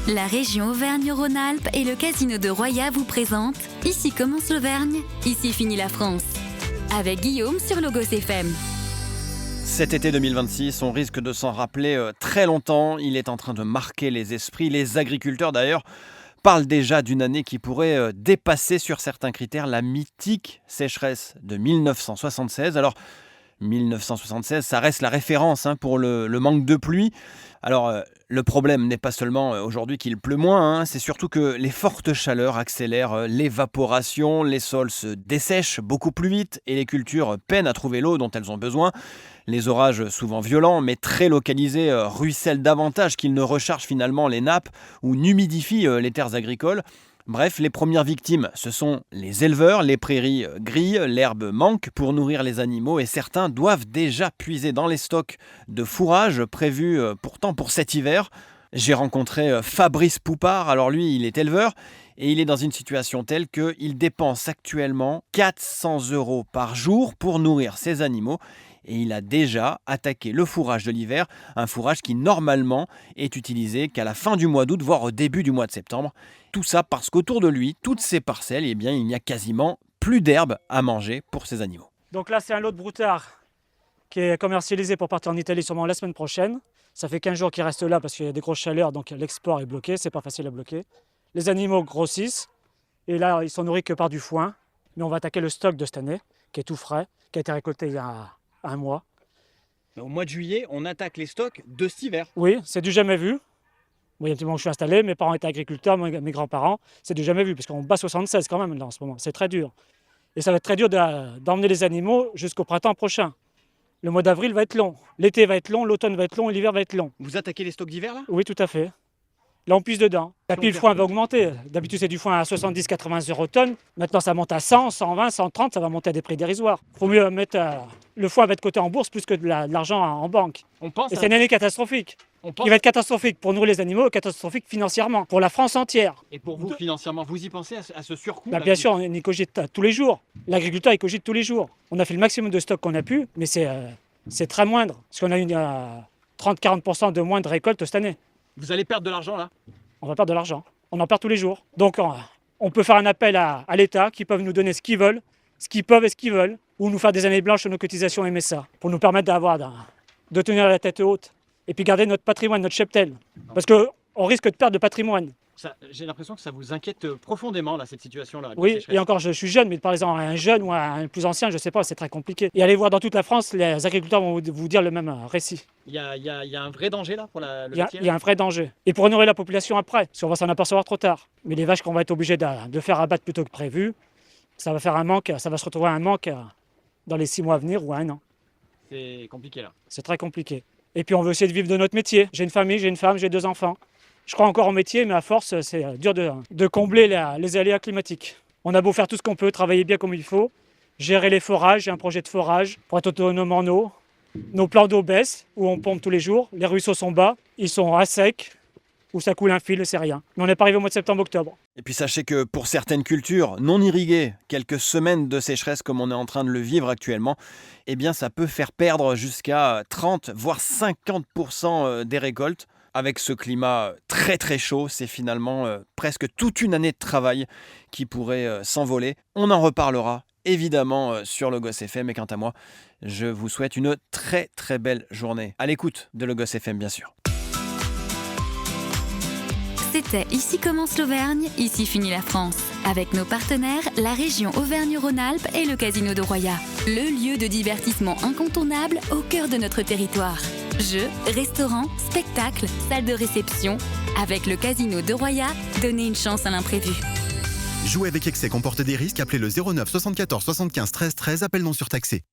La région Auvergne-Rhône-Alpes et le casino de Roya vous présentent Ici commence l'Auvergne, ici finit la France. Avec Guillaume sur Logos FM. Cet été 2026, on risque de s'en rappeler très longtemps. Il est en train de marquer les esprits. Les agriculteurs d'ailleurs parlent déjà d'une année qui pourrait dépasser sur certains critères la mythique sécheresse de 1976. Alors 1976, ça reste la référence pour le manque de pluie. Alors, le problème n'est pas seulement aujourd'hui qu'il pleut moins, c'est surtout que les fortes chaleurs accélèrent l'évaporation, les sols se dessèchent beaucoup plus vite et les cultures peinent à trouver l'eau dont elles ont besoin. Les orages, souvent violents mais très localisés, ruissellent davantage qu'ils ne rechargent finalement les nappes ou n'humidifient les terres agricoles. Bref, les premières victimes, ce sont les éleveurs, les prairies grillent, l'herbe manque pour nourrir les animaux et certains doivent déjà puiser dans les stocks de fourrage prévus pourtant pour cet hiver. J'ai rencontré Fabrice Poupard, alors lui il est éleveur et il est dans une situation telle qu'il dépense actuellement 400 € par jour pour nourrir ses animaux. Et il a déjà attaqué le fourrage de l'hiver, un fourrage qui normalement est utilisé qu'à la fin du mois d'août, voire au début du mois de septembre. Tout ça parce qu'autour de lui, toutes ces parcelles, il n'y a quasiment plus d'herbe à manger pour ses animaux. Donc là, c'est un lot de broutard qui est commercialisé pour partir en Italie sûrement la semaine prochaine. Ça fait 15 jours qu'il reste là parce qu'il y a des grosses chaleurs, donc l'export est bloqué, c'est pas facile à bloquer. Les animaux grossissent et là, ils sont nourris que par du foin. Mais on va attaquer le stock de cette année, qui est tout frais, qui a été récolté il y a un mois. Au mois de juillet, on attaque les stocks de cet hiver. Oui, c'est du jamais vu. Moi, il y a un petit moment que je suis installé, mes parents étaient agriculteurs, mes grands-parents, c'est du jamais vu, parce qu'on bat 76 quand même là en ce moment, c'est très dur. Et ça va être très dur d'emmener les animaux jusqu'au printemps prochain. Le mois d'avril va être long, l'été va être long, l'automne va être long et l'hiver va être long. Vous attaquez les stocks d'hiver là ? Oui, tout à fait. Là, on puise dedans. Et puis le foin va augmenter. D'habitude, c'est du foin à 70-80 € tonne. Maintenant, ça monte à 100, 120, 130, ça va monter à des prix dérisoires. Il faut mieux mettre... le foin va être coté en bourse plus que de l'argent en banque. Et c'est une année catastrophique. Qui va être catastrophique pour nourrir les animaux, catastrophique financièrement, pour la France entière. Et pour vous, financièrement, vous y pensez à ce surcoût Bien sûr, on y cogite tous les jours. L'agriculteur, il cogite tous les jours. On a fait le maximum de stock qu'on a pu, mais c'est très moindre. Parce qu'on a eu 30-40% de moins de récolte cette année. Vous allez perdre de l'argent là ? On va perdre de l'argent. On en perd tous les jours. Donc on peut faire un appel à l'État qui peuvent nous donner ce qu'ils veulent, ce qu'ils peuvent et ce qu'ils veulent, ou nous faire des années blanches sur nos cotisations MSA, pour nous permettre de tenir la tête haute et puis garder notre patrimoine, notre cheptel. Parce qu'on risque de perdre de patrimoine. J'ai l'impression que ça vous inquiète profondément là, cette situation-là. Oui, et encore je suis jeune, mais parlez-en à un jeune ou à un plus ancien, je ne sais pas, c'est très compliqué. Et allez voir dans toute la France, les agriculteurs vont vous dire le même récit. Il y a un vrai danger là pour le laitier. Il y a un vrai danger. Et pour honorer la population après, parce qu'on va s'en apercevoir trop tard. Mais les vaches qu'on va être obligés de faire abattre plutôt que prévu, ça va faire un manque, ça va se retrouver un manque dans les 6 mois à venir ou à 1 an. C'est compliqué là. C'est très compliqué. Et puis on veut essayer de vivre de notre métier. J'ai une famille, j'ai une femme, j'ai 2 enfants. Je crois encore au métier, mais à force, c'est dur de combler les aléas climatiques. On a beau faire tout ce qu'on peut, travailler bien comme il faut, gérer les forages, j'ai un projet de forage pour être autonome en eau. Nos plans d'eau baissent, où on pompe tous les jours, les ruisseaux sont bas, ils sont à sec, où ça coule un fil, c'est rien. Mais on n'est pas arrivé au mois de septembre-octobre. Et puis sachez que pour certaines cultures non irriguées, quelques semaines de sécheresse comme on est en train de le vivre actuellement, eh bien ça peut faire perdre jusqu'à 30 voire 50% des récoltes. Avec ce climat très très chaud, c'est finalement presque toute une année de travail qui pourrait s'envoler. On en reparlera évidemment sur Logos FM et quant à moi, je vous souhaite une très très belle journée. À l'écoute de Logos FM bien sûr. C'était Ici commence l'Auvergne, ici finit la France. Avec nos partenaires, la région Auvergne-Rhône-Alpes et le casino de Roya. Le lieu de divertissement incontournable au cœur de notre territoire. Jeux, restaurants, spectacles, salles de réception. Avec le casino de Roya, donnez une chance à l'imprévu. Jouer avec excès comporte des risques. Appelez le 09 74 75 13 13. Appel non surtaxé.